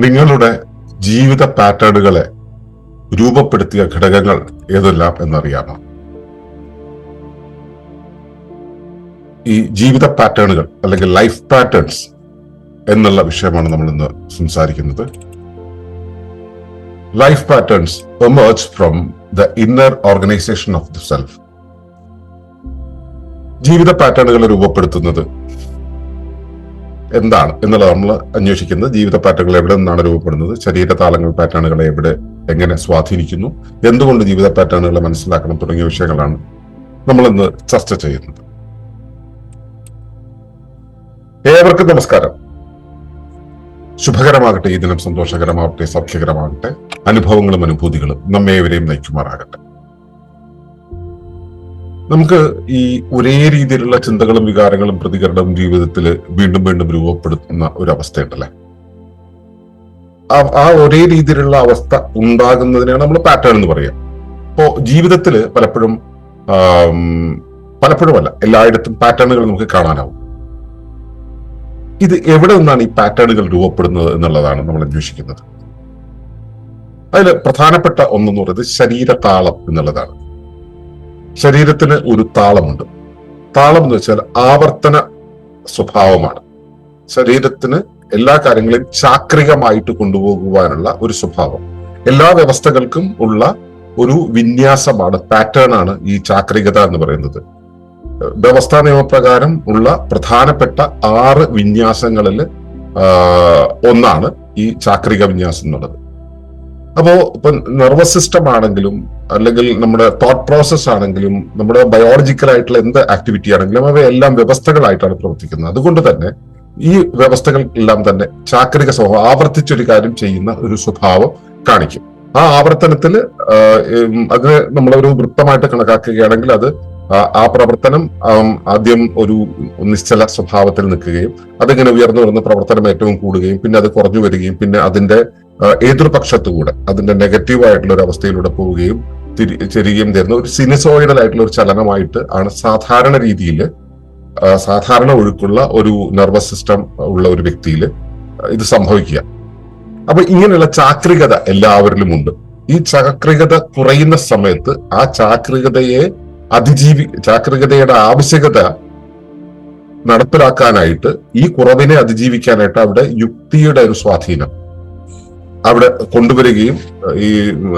നിങ്ങളുടെ ജീവിത പാറ്റേണുകളെ രൂപപ്പെടുത്തിയ ഘടകങ്ങൾ ഏതെല്ലാം എന്നറിയാമോ? ഈ ജീവിത പാറ്റേണുകൾ അല്ലെങ്കിൽ ലൈഫ് പാറ്റേൺസ് എന്നുള്ള വിഷയമാണ് നമ്മൾ ഇന്ന് സംസാരിക്കുന്നത്. Life patterns emerge from the inner organisation of the self. ജീവിത പാറ്റേണുകളെ രൂപപ്പെടുത്തുന്നത് എന്താണ് എന്നുള്ളത് നമ്മൾ അന്വേഷിക്കുന്നത്. ജീവിത പാറ്റേണുകൾ എവിടെ നിന്നാണ് രൂപപ്പെടുന്നത്, ശരീര താളങ്ങൾ പാറ്റേണുകളെ എങ്ങനെ സ്വാധീനിക്കുന്നു, എന്തുകൊണ്ട് ജീവിത പാറ്റേണുകളെ മനസ്സിലാക്കണം തുടങ്ങിയ വിഷയങ്ങളാണ് നമ്മൾ ഇന്ന് ചർച്ച ചെയ്യുന്നത്. ഏവർക്കും നമസ്കാരം. ശുഭകരമാകട്ടെ ഈ ദിനം, സന്തോഷകരമാകട്ടെ, സൗഖ്യകരമാകട്ടെ, അനുഭവങ്ങളും അനുഭൂതികളും നമ്മേവരെയും നയിക്കുമാറാകട്ടെ. നമുക്ക് ഈ ഒരേ രീതിയിലുള്ള ചിന്തകളും വികാരങ്ങളും പ്രതികരണവും ജീവിതത്തിൽ വീണ്ടും വീണ്ടും രൂപപ്പെടുത്തുന്ന ഒരു അവസ്ഥയുണ്ടല്ലേ. ആ ഒരേ രീതിയിലുള്ള അവസ്ഥ ഉണ്ടാകുന്നതിനാണ് നമ്മൾ പാറ്റേൺ എന്ന് പറയുക. ഇപ്പോ ജീവിതത്തിൽ പലപ്പോഴുമല്ല എല്ലായിടത്തും പാറ്റേണുകൾ നമുക്ക് കാണാനാവും. ഇത് എവിടെ നിന്നാണ് ഈ പാറ്റേണുകൾ രൂപപ്പെടുന്നത് എന്നുള്ളതാണ് നമ്മൾ അന്വേഷിക്കുന്നത്. അതിൽ പ്രധാനപ്പെട്ട ഒന്നെന്ന് പറയുന്നത് ശരീരതാളം എന്നുള്ളതാണ്. ശരീരത്തിന് ഒരു താളമുണ്ട്. താളം എന്ന് വെച്ചാൽ ആവർത്തന സ്വഭാവമാണ്. ശരീരത്തിന് എല്ലാ കാര്യങ്ങളെയും ചാക്രികമായിട്ട് കൊണ്ടുപോകുവാനുള്ള ഒരു സ്വഭാവം, എല്ലാ വ്യവസ്ഥകൾക്കും ഉള്ള ഒരു വിന്യാസമാണ്, പാറ്റേൺ ആണ് ഈ ചാക്രികത എന്ന് പറയുന്നത്. വ്യവസ്ഥാ നിയമപ്രകാരം ഉള്ള പ്രധാനപ്പെട്ട 6 വിന്യാസങ്ങളിൽ ഒന്നാണ് ഈ ചാക്രിക വിന്യാസം എന്നുള്ളത്. അപ്പോ ഇപ്പൊ നെർവസ് സിസ്റ്റം ആണെങ്കിലും അല്ലെങ്കിൽ നമ്മുടെ തോട്ട് പ്രോസസ് ആണെങ്കിലും നമ്മുടെ ബയോളജിക്കൽ ആയിട്ടുള്ള എന്ത് ആക്ടിവിറ്റി ആണെങ്കിലും അവയെല്ലാം വ്യവസ്ഥകളായിട്ടാണ് പ്രവർത്തിക്കുന്നത്. അതുകൊണ്ട് തന്നെ ഈ വ്യവസ്ഥകൾ എല്ലാം തന്നെ ചാക്രിക സ്വഭാവം, ആവർത്തിച്ചൊരു കാര്യം ചെയ്യുന്ന ഒരു സ്വഭാവം കാണിക്കും. ആ ആവർത്തനത്തിൽ അതിനെ നമ്മളൊരു വൃത്തമായിട്ട് കണക്കാക്കുകയാണെങ്കിൽ അത് ആ പ്രവർത്തനം ആദ്യം ഒരു നിശ്ചല സ്വഭാവത്തിൽ നിൽക്കുകയും അതിങ്ങനെ ഉയർന്നു വരുന്ന പ്രവർത്തനം ഏറ്റവും കൂടുകയും പിന്നെ അത് കുറഞ്ഞു വരികയും പിന്നെ അതിന്റെ എതിർപക്ഷത്തുകൂടെ അതിന്റെ നെഗറ്റീവ് ആയിട്ടുള്ള ഒരു അവസ്ഥയിലൂടെ പോവുകയും തിരികെയും തരുന്ന ഒരു സിനുസോയിഡൽ ആയിട്ടുള്ള ഒരു ചലനമായിട്ട് ആണ് സാധാരണ രീതിയിൽ സാധാരണ ഒഴുക്കുള്ള ഒരു നെർവസ് സിസ്റ്റം ഉള്ള ഒരു വ്യക്തിയിൽ ഇത് സംഭവിക്കുക. അപ്പൊ ഇങ്ങനെയുള്ള ചാക്രികത എല്ലാവരിലും ഉണ്ട്. ഈ ചാക്രികത കുറയുന്ന സമയത്ത് ആ ചാക്രികതയുടെ ആവശ്യകത നടപ്പിലാക്കാനായിട്ട്, ഈ കുറവിനെ അതിജീവിക്കാനായിട്ട് അവിടെ യുക്തിയുടെ ഒരു സ്വാധീനം അവിടെ കൊണ്ടുവരികയും ഈ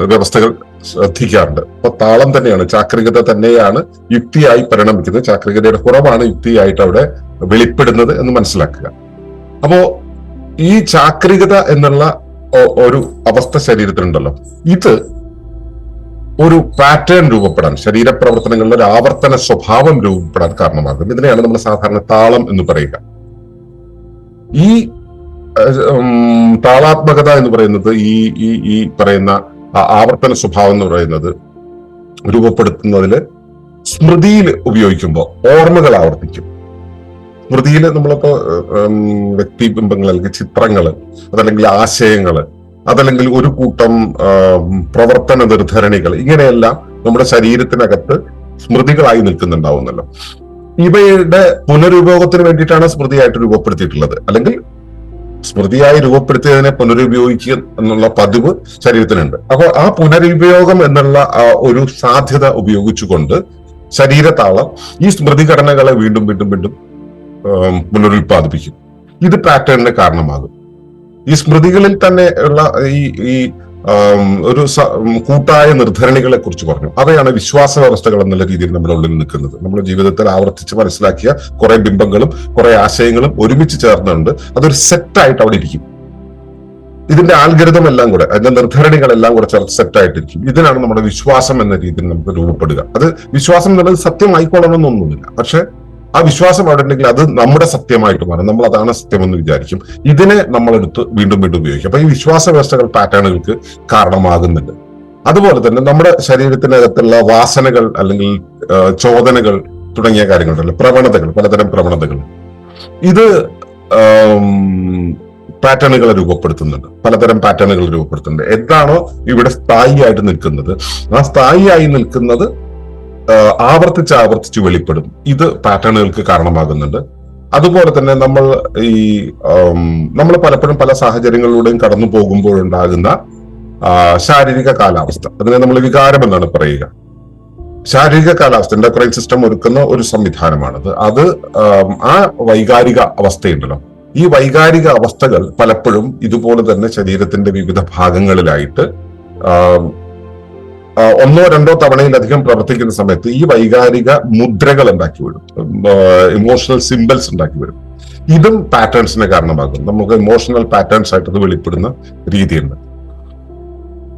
വ്യവസ്ഥകൾ ശ്രദ്ധിക്കാറുണ്ട്. അപ്പൊ താളം തന്നെയാണ്, ചാക്രികത തന്നെയാണ് യുക്തിയായി പരിണമിക്കുന്നത്. ചാക്രികതയുടെ കുറവാണ് യുക്തിയായിട്ട് അവിടെ വെളിപ്പെടുന്നത് എന്ന് മനസ്സിലാക്കുക. അപ്പോ ഈ ചാക്രികത എന്നുള്ള ഒരു അവസ്ഥ ശരീരത്തിലുണ്ടല്ലോ, ഇത് ഒരു പാറ്റേൺ രൂപപ്പെടാൻ, ശരീരപ്രവർത്തനങ്ങളുടെ ഒരു ആവർത്തന സ്വഭാവം രൂപപ്പെടാൻ കാരണമാകും. ഇതിനെയാണ് നമ്മൾ സാധാരണ താളം എന്ന് പറയുക. ഈ താളാത്മകത എന്ന് പറയുന്നത് ഈ പറയുന്ന ആവർത്തന സ്വഭാവം എന്ന് പറയുന്നത് രൂപപ്പെടുത്തുന്നതിൽ സ്മൃതിയിൽ ഉപയോഗിക്കുമ്പോൾ ഓർമ്മകൾ ആവർത്തിക്കും. സ്മൃതിയിൽ നമ്മളിപ്പോ വ്യക്തിബിംബങ്ങൾ അല്ലെങ്കിൽ ചിത്രങ്ങള്, അതല്ലെങ്കിൽ ആശയങ്ങള്, അതല്ലെങ്കിൽ ഒരു കൂട്ടം പ്രവർത്തന നിർദ്ധരണികൾ, ഇങ്ങനെയെല്ലാം നമ്മുടെ ശരീരത്തിനകത്ത് സ്മൃതികളായി നിൽക്കുന്നുണ്ടാവുന്നല്ലോ. ഇവയുടെ പുനരുപയോഗത്തിന് വേണ്ടിയിട്ടാണ് സ്മൃതിയായിട്ട് രൂപപ്പെടുത്തിയിട്ടുള്ളത്. അല്ലെങ്കിൽ സ്മൃതിയായി രൂപപ്പെടുത്തിയതിനെ പുനരുപയോഗിക്കുക എന്നുള്ള പതിവ് ശരീരത്തിനുണ്ട്. അപ്പൊ ആ പുനരുപയോഗം എന്നുള്ള ഒരു സാധ്യത ഉപയോഗിച്ചുകൊണ്ട് ശരീരതാളം ഈ സ്മൃതിഘടനകളെ വീണ്ടും വീണ്ടും വീണ്ടും പുനരുൽപാദിപ്പിക്കും. ഇത് പാറ്റേണിന് കാരണമാകും. ഈ സ്മൃതികളിൽ തന്നെ ഉള്ള ഈ ഒരു കൂട്ടായ നിർദ്ധരണികളെ കുറിച്ച് പറഞ്ഞു. അവയാണ് വിശ്വാസ വ്യവസ്ഥകൾ എന്നുള്ള രീതിയിൽ നമ്മുടെ ഉള്ളിൽ നിൽക്കുന്നത്. നമ്മുടെ ജീവിതത്തിൽ ആവർത്തിച്ച് മനസ്സിലാക്കിയ കുറെ ബിംബങ്ങളും കുറെ ആശയങ്ങളും ഒരുമിച്ച് ചേർന്നുണ്ട്. അതൊരു സെറ്റായിട്ട് അവിടെ ഇരിക്കും. ഇതിന്റെ ആൽഗരിതം എല്ലാം കൂടെ, അതിന്റെ നിർദ്ധരണികളെല്ലാം കൂടെ ചേർത്ത് സെറ്റായിട്ടിരിക്കും. ഇതിനാണ് നമ്മുടെ വിശ്വാസം എന്ന രീതിയിൽ നമുക്ക് രൂപപ്പെടുക. അത് വിശ്വാസം എന്നുള്ളത് സത്യമായിക്കോളണമെന്നൊന്നുമില്ല. പക്ഷെ ആ വിശ്വാസം അവിടെ ഉണ്ടെങ്കിൽ അത് നമ്മുടെ സത്യമായിട്ട് മാറും. നമ്മൾ അതാണ് സത്യമെന്ന് വിചാരിക്കും. ഇതിനെ നമ്മളെടുത്ത് വീണ്ടും വീണ്ടും ഉപയോഗിക്കും. അപ്പൊ ഈ വിശ്വാസ വ്യവസ്ഥകൾ പാറ്റേണുകൾക്ക് കാരണമാകുന്നുണ്ട്. അതുപോലെ തന്നെ നമ്മുടെ ശരീരത്തിനകത്തുള്ള വാസനകൾ അല്ലെങ്കിൽ ചോദനകൾ തുടങ്ങിയ കാര്യങ്ങളുണ്ടല്ലോ, പ്രവണതകൾ, പലതരം പ്രവണതകൾ, ഇത് പാറ്റേണുകളെ രൂപപ്പെടുത്തുന്നുണ്ട്. പലതരം പാറ്റേണുകൾ രൂപപ്പെടുത്തുന്നുണ്ട്. എന്താണോ ഇവിടെ സ്ഥായിയായിട്ട് നിൽക്കുന്നത്, ആ സ്ഥായിയായി നിൽക്കുന്നത് ആവർത്തിച്ച് വെളിപ്പെടും. ഇത് പാറ്റേണുകൾക്ക് കാരണമാകുന്നുണ്ട്. അതുപോലെ തന്നെ ഈ നമ്മൾ പലപ്പോഴും പല സാഹചര്യങ്ങളിലൂടെയും കടന്നു പോകുമ്പോഴുണ്ടാകുന്ന ശാരീരിക കാലാവസ്ഥ, അതിനെ നമ്മൾ വികാരം എന്നാണ് പറയുക. ശാരീരിക കാലാവസ്ഥ എൻഡോക്രൈൻ സിസ്റ്റം ഒരുക്കുന്ന ഒരു സംവിധാനമാണത്. അത് ആ വൈകാരിക അവസ്ഥയുണ്ടല്ലോ, ഈ വൈകാരിക അവസ്ഥകൾ പലപ്പോഴും ഇതുപോലെ തന്നെ ശരീരത്തിന്റെ വിവിധ ഭാഗങ്ങളിലായിട്ട് ഒന്നോ രണ്ടോ തവണയിലധികം പ്രവർത്തിക്കുന്ന സമയത്ത് ഈ വൈകാരിക മുദ്രകൾ ഉണ്ടാക്കി വരും, ഇമോഷണൽ സിംബൽസ് ഉണ്ടാക്കി വരും. ഇതും പാറ്റേൺസിന് കാരണമാകും. നമുക്ക് ഇമോഷണൽ പാറ്റേൺസ് ആയിട്ട് അത് വെളിപ്പെടുന്ന രീതിയുണ്ട്.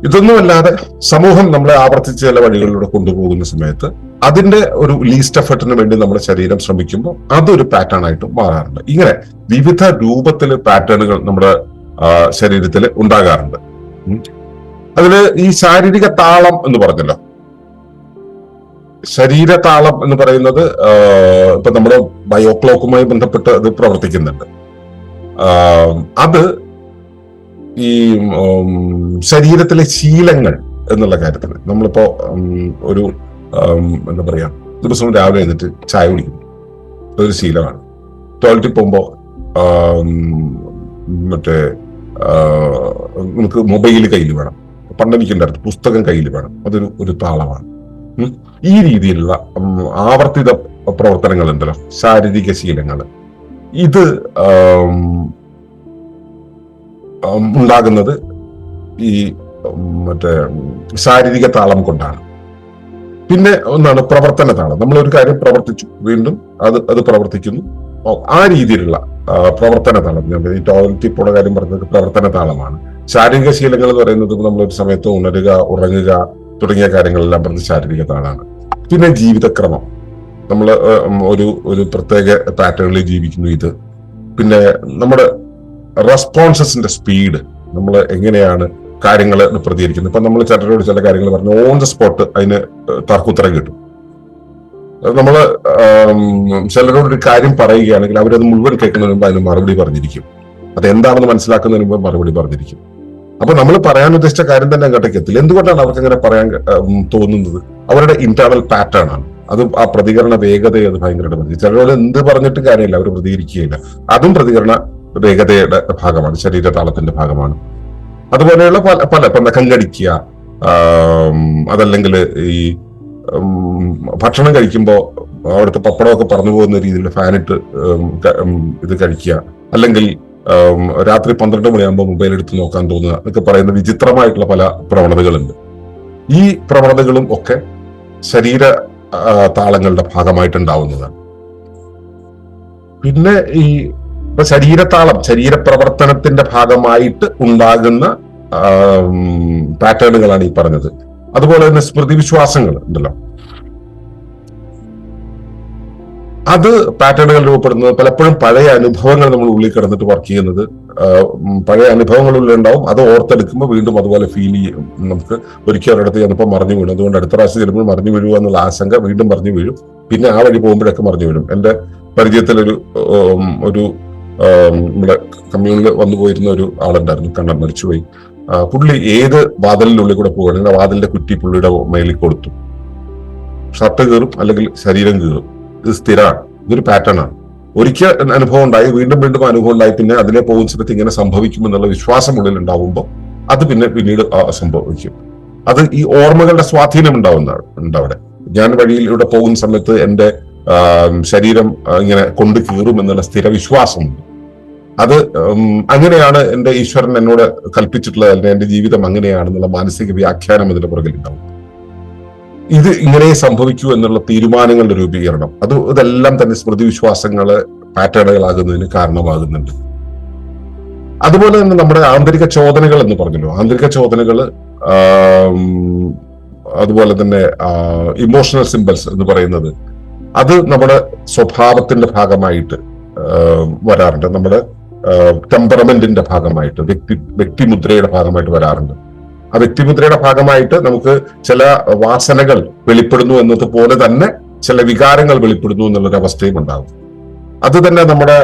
ഇതൊന്നുമല്ലാതെ സമൂഹം നമ്മളെ ആവർത്തിച്ച് ചില വഴികളിലൂടെ കൊണ്ടുപോകുന്ന സമയത്ത് അതിന്റെ ഒരു ലീസ്റ്റ് എഫർട്ടിന് വേണ്ടി നമ്മുടെ ശരീരം ശ്രമിക്കുമ്പോൾ അതൊരു പാറ്റേൺ ആയിട്ട് മാറാറുണ്ട്. ഇങ്ങനെ വിവിധ രൂപത്തില് പാറ്റേണുകൾ നമ്മുടെ ശരീരത്തിൽ ഉണ്ടാകാറുണ്ട്. അതില് ഈ ശാരീരിക താളം എന്ന് പറഞ്ഞല്ലോ, ശരീരതാളം എന്ന് പറയുന്നത് ഇപ്പൊ നമ്മുടെ ബയോക്ലോക്കുമായി ബന്ധപ്പെട്ട് അത് പ്രവർത്തിക്കുന്നുണ്ട്. അത് ഈ ശരീരത്തിലെ ശീലങ്ങൾ എന്നുള്ള കാര്യത്തിൽ നമ്മളിപ്പോ ഒരു എന്താ പറയാ, ദിവസവും രാവിലെ എഴുന്നിട്ട് ചായ കുടിക്കും, അതൊരു ശീലമാണ്. ടോയ്ലറ്റിൽ പോകുമ്പോ മറ്റേ നമുക്ക് മൊബൈൽ കയ്യിൽ വേണം, പണ്ടെനിക്കുണ്ടായിരുന്നു പുസ്തകം കയ്യിൽ വേണം, അതൊരു താളമാണ്. ഈ രീതിയിലുള്ള ആവർത്തിത പ്രവർത്തനങ്ങൾ ഉണ്ടല്ലോ, ശാരീരിക ശീലങ്ങൾ, ഇത് ഉണ്ടാകുന്നത് ഈ മറ്റേ ശാരീരിക താളം കൊണ്ടാണ്. പിന്നെ ഒന്നാണ് പ്രവർത്തന താളം. നമ്മളൊരു കാര്യം പ്രവർത്തിച്ചു, വീണ്ടും അത് പ്രവർത്തിക്കുന്നു, ആ രീതിയിലുള്ള പ്രവർത്തന താളം. ഞാൻ ഈ ടോയ്ലറ്റിൽ പോണ കാര്യം പറഞ്ഞത് പ്രവർത്തന താളമാണ്. ശാരീരിക ശീലങ്ങൾ എന്ന് പറയുന്നത് നമ്മളൊരു സമയത്ത് ഉണരുക, ഉറങ്ങുക തുടങ്ങിയ കാര്യങ്ങളെല്ലാം പറഞ്ഞ് ശാരീരിക താളാണ്. പിന്നെ ജീവിതക്രമം, നമ്മൾ ഒരു പ്രത്യേക പാറ്റേണിൽ ജീവിക്കുന്നു. ഇത് പിന്നെ നമ്മുടെ റെസ്പോൺസസിന്റെ സ്പീഡ്, നമ്മൾ എങ്ങനെയാണ് കാര്യങ്ങൾ പ്രതികരിക്കുന്നത്. ഇപ്പൊ നമ്മൾ ചിലരോട് ചില കാര്യങ്ങൾ പറഞ്ഞു ഓൺ ദ സ്പോട്ട് അതിന് തർക്കുത്തരം കിട്ടും. നമ്മള് ചിലരോട് ഒരു കാര്യം പറയുകയാണെങ്കിൽ അവരത് മുഴുവൻ കേൾക്കുന്നതിന് മുമ്പ് അതിന് മറുപടി പറഞ്ഞിരിക്കും, അതെന്താണെന്ന് മനസ്സിലാക്കുന്നതിന് മുമ്പ് മറുപടി പറഞ്ഞിരിക്കും. അപ്പൊ നമ്മൾ പറയാൻ ഉദ്ദേശിച്ച കാര്യം തന്നെ അങ്ങോട്ടേക്ക് എത്തില്ല. എന്തുകൊണ്ടാണ് അവർക്ക് അങ്ങനെ പറയാൻ തോന്നുന്നത്? അവരുടെ ഇന്റേണൽ പാറ്റേൺ ആണ് അത്. ആ പ്രതികരണ വേഗതയെ അത് ഭയങ്കരമായിട്ട് ചിലരോട് എന്ത് പറഞ്ഞിട്ട് കാര്യമില്ല, അവർ പ്രതികരിക്കുകയില്ല. അതും പ്രതികരണ വേഗതയുടെ ഭാഗമാണ്, ശരീരതാളത്തിന്റെ ഭാഗമാണ്. അതുപോലെയുള്ള പല ഇപ്പൊ നഖം കടിക്കുക, അതല്ലെങ്കിൽ ഈ ഭക്ഷണം കഴിക്കുമ്പോൾ അവിടുത്തെ പപ്പടമൊക്കെ പറന്നു പോകുന്ന രീതിയിൽ ഫാനിട്ട് ഇത് കഴിക്കുക, അല്ലെങ്കിൽ രാത്രി 12 മണിയാകുമ്പോൾ മൊബൈൽ എടുത്ത് നോക്കാൻ തോന്നുക എന്നൊക്കെ പറയുന്ന വിചിത്രമായിട്ടുള്ള പല പ്രവണതകളുണ്ട്. ഈ പ്രവണതകളും ഒക്കെ ശരീര താളങ്ങളുടെ ഭാഗമായിട്ടുണ്ടാവുന്നതാണ്. പിന്നെ ഈ ശരീരതാളം, ശരീരപ്രവർത്തനത്തിന്റെ ഭാഗമായിട്ട് ഉണ്ടാകുന്ന പാറ്റേണുകളാണ് ഈ പറഞ്ഞത്. അതുപോലെ തന്നെ സ്മൃതി വിശ്വാസങ്ങൾ ഉണ്ടല്ലോ, അത് പാറ്റേണുകൾ രൂപപ്പെടുന്നത് പലപ്പോഴും പഴയ അനുഭവങ്ങൾ നമ്മൾ ഉള്ളിൽ കിടന്നിട്ട് വർക്ക് ചെയ്യുന്നത്. പഴയ അനുഭവങ്ങളുള്ളിൽ ഉണ്ടാവും, അത് ഓർത്തെടുക്കുമ്പോൾ വീണ്ടും അതുപോലെ ഫീൽ ചെയ്യും. നമുക്ക് ഒരിക്കൽ ഒരിടത്ത് ചെന്നപ്പോൾ മറിഞ്ഞു വീഴും, അതുകൊണ്ട് അടുത്ത പ്രാവശ്യം ചെല്ലുമ്പോൾ മറിഞ്ഞു വീഴുക എന്നുള്ള ആശങ്ക, വീണ്ടും മറിഞ്ഞു വീഴും, പിന്നെ ആ വഴി പോകുമ്പോഴൊക്കെ മറിഞ്ഞു വീഴും. എന്റെ പരിചയത്തിലൊരു നമ്മുടെ കമ്മ്യൂണിൽ വന്നു പോയിരുന്ന ഒരു ആളുണ്ടായിരുന്നു, കണ്ണൻ മരിച്ചുപോയി. പുള്ളി ഏത് വാതിലിനുള്ളിൽ കൂടെ പോവുകയാണെങ്കിൽ വാതിലിന്റെ കുറ്റി പുള്ളിയുടെ മേലിൽ കൊടുത്തു. ഷർട്ട് കീറും അല്ലെങ്കിൽ ശരീരം കീറും. ഇത് സ്ഥിരമാണ്, ഇതൊരു പാറ്റേൺ ആണ്. ഒരിക്കൽ അനുഭവം ഉണ്ടായി, വീണ്ടും വീണ്ടും അനുഭവം ഉണ്ടായി, പിന്നെ അതിലെ പോകുന്ന സമയത്ത് ഇങ്ങനെ സംഭവിക്കുമെന്നുള്ള വിശ്വാസം ഉള്ളിൽ ഉണ്ടാവുമ്പോൾ അത് പിന്നീട് സംഭവിക്കും. അത് ഈ ഓർമ്മകളുടെ സ്വാധീനം ഉണ്ട് അവിടെ. ഞാൻ വഴിയിലൂടെ പോകുന്ന സമയത്ത് എന്റെ ശരീരം ഇങ്ങനെ കൊണ്ട് കീറും എന്നുള്ള സ്ഥിര വിശ്വാസമുണ്ട്. അത് അങ്ങനെയാണ് എന്റെ ഈശ്വരൻ എന്നോട് കൽപ്പിച്ചിട്ടുള്ളത്, അല്ലെങ്കിൽ എന്റെ ജീവിതം അങ്ങനെയാണെന്നുള്ള മാനസിക വ്യാഖ്യാനം അതിന്റെ പുറകിൽ ഉണ്ടാവും. ഇത് ഇങ്ങനെ സംഭവിക്കൂ എന്നുള്ള തീരുമാനങ്ങളുടെ രൂപീകരണം, ഇതെല്ലാം തന്നെ സ്മൃതി വിശ്വാസങ്ങള് പാറ്റേണുകളാകുന്നതിന് കാരണമാകുന്നുണ്ട്. അതുപോലെ തന്നെ നമ്മുടെ ആന്തരിക ചോദനകൾ എന്ന് പറഞ്ഞല്ലോ, ആന്തരിക ചോദനകള്, അതുപോലെ തന്നെ ഇമോഷണൽ സിംബൽസ് എന്ന് പറയുന്നത്, അത് നമ്മുടെ സ്വഭാവത്തിന്റെ ഭാഗമായിട്ട് വരാറുണ്ട്. നമ്മുടെ ടെമ്പറമെന്റിന്റെ ഭാഗമായിട്ട്, വ്യക്തിമുദ്രയുടെ ഭാഗമായിട്ട് വരാറുണ്ട്. ആ വ്യക്തിമുദ്രയുടെ ഭാഗമായിട്ട് നമുക്ക് ചില വാസനകൾ വെളിപ്പെടുന്നു എന്നതുപോലെ തന്നെ ചില വികാരങ്ങൾ വെളിപ്പെടുന്നു എന്നുള്ളൊരു അവസ്ഥയും ഉണ്ടാകും. അത് തന്നെ നമ്മുടെ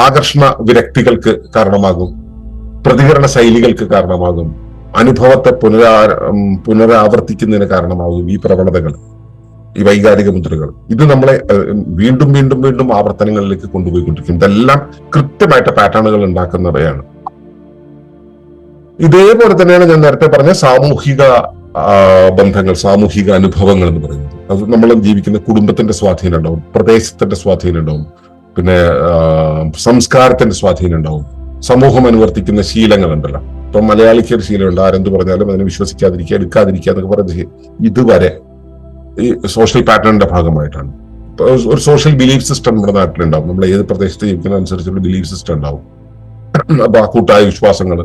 ആകർഷണ വിരക്തികൾക്ക് കാരണമാകും, പ്രതികരണ ശൈലികൾക്ക് കാരണമാകും, അനുഭവത്തെ പുനരാവർത്തിക്കുന്നതിന് കാരണമാകും ഈ പ്രവണതകൾ. ഈ വൈകാരിക മുദ്രകൾ. ഇത് നമ്മളെ വീണ്ടും വീണ്ടും വീണ്ടും ആവർത്തനങ്ങളിലേക്ക് കൊണ്ടുപോയിക്കൊണ്ടിരിക്കും. ഇതെല്ലാം കൃത്യമായിട്ട് പാറ്റേണുകൾ ഉണ്ടാക്കുന്നവയാണ്. ഇതേപോലെ തന്നെയാണ് ഞാൻ നേരത്തെ പറഞ്ഞ സാമൂഹിക ബന്ധങ്ങൾ, സാമൂഹിക അനുഭവങ്ങൾ എന്ന് പറയുന്നത്. അത് നമ്മൾ ജീവിക്കുന്ന കുടുംബത്തിന്റെ സ്വാധീനം ഉണ്ടാവും, പ്രദേശത്തിന്റെ സ്വാധീനം ഉണ്ടാവും, പിന്നെ സംസ്കാരത്തിന്റെ സ്വാധീനം ഉണ്ടാവും, സമൂഹം അനുവർത്തിക്കുന്ന ശീലങ്ങളുണ്ടല്ലോ. ഇപ്പൊ മലയാളിക്ക് ഒരു ശീലമുണ്ട്, ആരെന്ത് പറഞ്ഞാലും അതിനെ വിശ്വസിക്കാതിരിക്കുക, എടുക്കാതിരിക്കുക എന്നൊക്കെ പറഞ്ഞ് ഇതുവരെ ഈ സോഷ്യൽ പാറ്റേണിന്റെ ഭാഗമായിട്ടാണ്. ഒരു സോഷ്യൽ ബിലീഫ് സിസ്റ്റം നമ്മുടെ നാട്ടിലുണ്ടാവും. നമ്മൾ ഏത് പ്രദേശത്ത് ജീവിക്കുന്ന അനുസരിച്ചുള്ള ബിലീഫ് സിസ്റ്റം ഉണ്ടാവും. അപ്പൊ ആ കൂട്ടായ വിശ്വാസങ്ങൾ,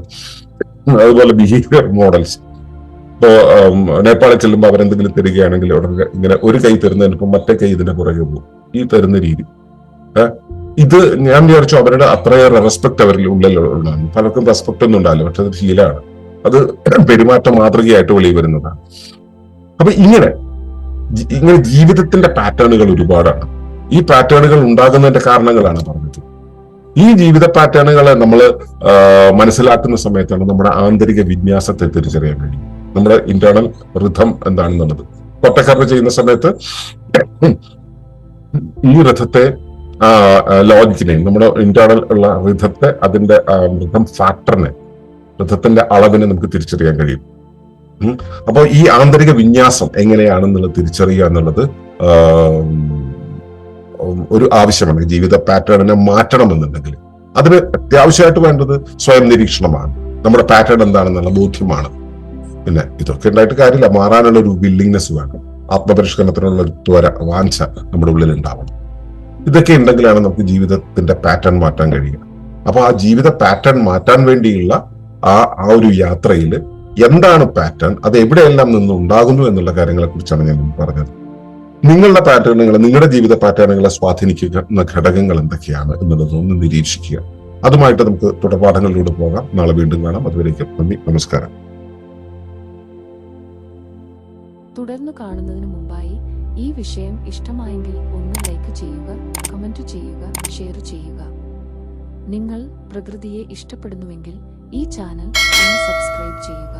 അതുപോലെ ബിഹേവിയർ മോഡൽസ്. ഇപ്പോ നേപ്പാളിൽ ചെല്ലുമ്പോൾ അവരെന്തെങ്കിലും തരികയാണെങ്കിൽ ഉടനെ ഇങ്ങനെ ഒരു കൈ തരുന്നതിനിപ്പം മറ്റേ കൈ ഇതിന്റെ പുറകെ പോകും. ഈ തരുന്ന രീതി, ഇത് ഞാൻ വിചാരിച്ചു അവരുടെ അത്രയേറെ റെസ്പെക്ട് അവരിൽ ഉള്ളിലുള്ളതാണ്. പലർക്കും റെസ്പെക്ട് ഒന്നും ഉണ്ടാവില്ല, പക്ഷെ അത് ശീലമാണ്. അത് പെരുമാറ്റ മാതൃകയായിട്ട് വെളിയിൽ വരുന്നതാണ്. അപ്പൊ ഇങ്ങനെ ജീവിതത്തിന്റെ പാറ്റേണുകൾ ഒരുപാടാണ്. ഈ പാറ്റേണുകൾ ഉണ്ടാകുന്നതിന്റെ കാരണങ്ങളാണ് പറഞ്ഞത്. ഈ ജീവിത പാറ്റേണുകളെ നമ്മൾ മനസ്സിലാക്കുന്ന സമയത്താണ് നമ്മുടെ ആന്തരിക വിന്യാസത്തെ തിരിച്ചറിയാൻ കഴിയും. നമ്മുടെ ഇന്റേണൽ റിഥം എന്താണെന്നുള്ളത്. കൊട്ടക്കറ ചെയ്യുന്ന സമയത്ത് ഈ റിഥത്തെ, ലോജിക്കിനെ, നമ്മുടെ ഇന്റേണൽ ഉള്ള റിഥത്തെ, അതിന്റെ റിഥം ഫാക്ടറിനെ, റിഥത്തിന്റെ അളവിനെ നമുക്ക് തിരിച്ചറിയാൻ കഴിയും. അപ്പോൾ ഈ ആന്തരിക വിന്യാസം എങ്ങനെയാണെന്നുള്ളത് തിരിച്ചറിയുക എന്നുള്ളത് ഒരു ആവശ്യമാണ്. ജീവിത പാറ്റേണിനെ മാറ്റണമെന്നുണ്ടെങ്കിൽ അതിന് അത്യാവശ്യമായിട്ട് വേണ്ടത് സ്വയം നിരീക്ഷണമാണ്. നമ്മുടെ പാറ്റേൺ എന്താണെന്നുള്ള ബോധ്യമാണ്. പിന്നെ ഇതൊക്കെ ഉണ്ടായിട്ട് കാര്യമില്ല, മാറാനുള്ള ഒരു വില്ലിങ്നെസ് വേണം, ആത്മപരിഷ്കരണത്തിനുള്ള ഒരു ത്വര, വാഞ്ച നമ്മുടെ ഉള്ളിൽ ഉണ്ടാവണം. ഇതൊക്കെ ഉണ്ടെങ്കിലാണ് നമുക്ക് ജീവിതത്തിന്റെ പാറ്റേൺ മാറ്റാൻ കഴിയുക. അപ്പൊ ആ ജീവിത പാറ്റേൺ മാറ്റാൻ വേണ്ടിയുള്ള ആ ഒരു യാത്രയിൽ എന്താണ് പാറ്റേൺ, അത് എവിടെയെല്ലാം നിന്ന് ഉണ്ടാകുന്നു എന്നുള്ള കാര്യങ്ങളെ കുറിച്ചാണ് ഞാൻ പറഞ്ഞത്. നിങ്ങളുടെ പാറ്റേണുകൾ, നിങ്ങളുടെ ജീവിത പാറ്റേണുകളെ സ്വാധീനിക്കുന്ന ഘടകങ്ങൾ എന്തൊക്കെയാണ് എന്നുള്ളതൊന്ന് നിരീക്ഷിക്കുക. അതുമായിട്ട് നമുക്ക് തുടർപാഠങ്ങളിലൂടെ പോകാം. നാളെ വീണ്ടും കാണാം. അതുവരേക്കും നന്ദി, നമസ്കാരം. തുടർന്ന് കാണുന്നതിന് മുമ്പായി ഈ വിഷയം ഇഷ്ടമായെങ്കിൽ ഒന്ന് ലൈക്ക് ചെയ്യുക, കമന്റ് ചെയ്യുക, ഷെയർ ചെയ്യുക. നിങ്ങൾ പ്രകൃതിയെ ഇഷ്ടപ്പെടുന്നുവെങ്കിൽ ഈ ചാനൽ ഒന്ന് സബ്സ്ക്രൈബ് ചെയ്യുക.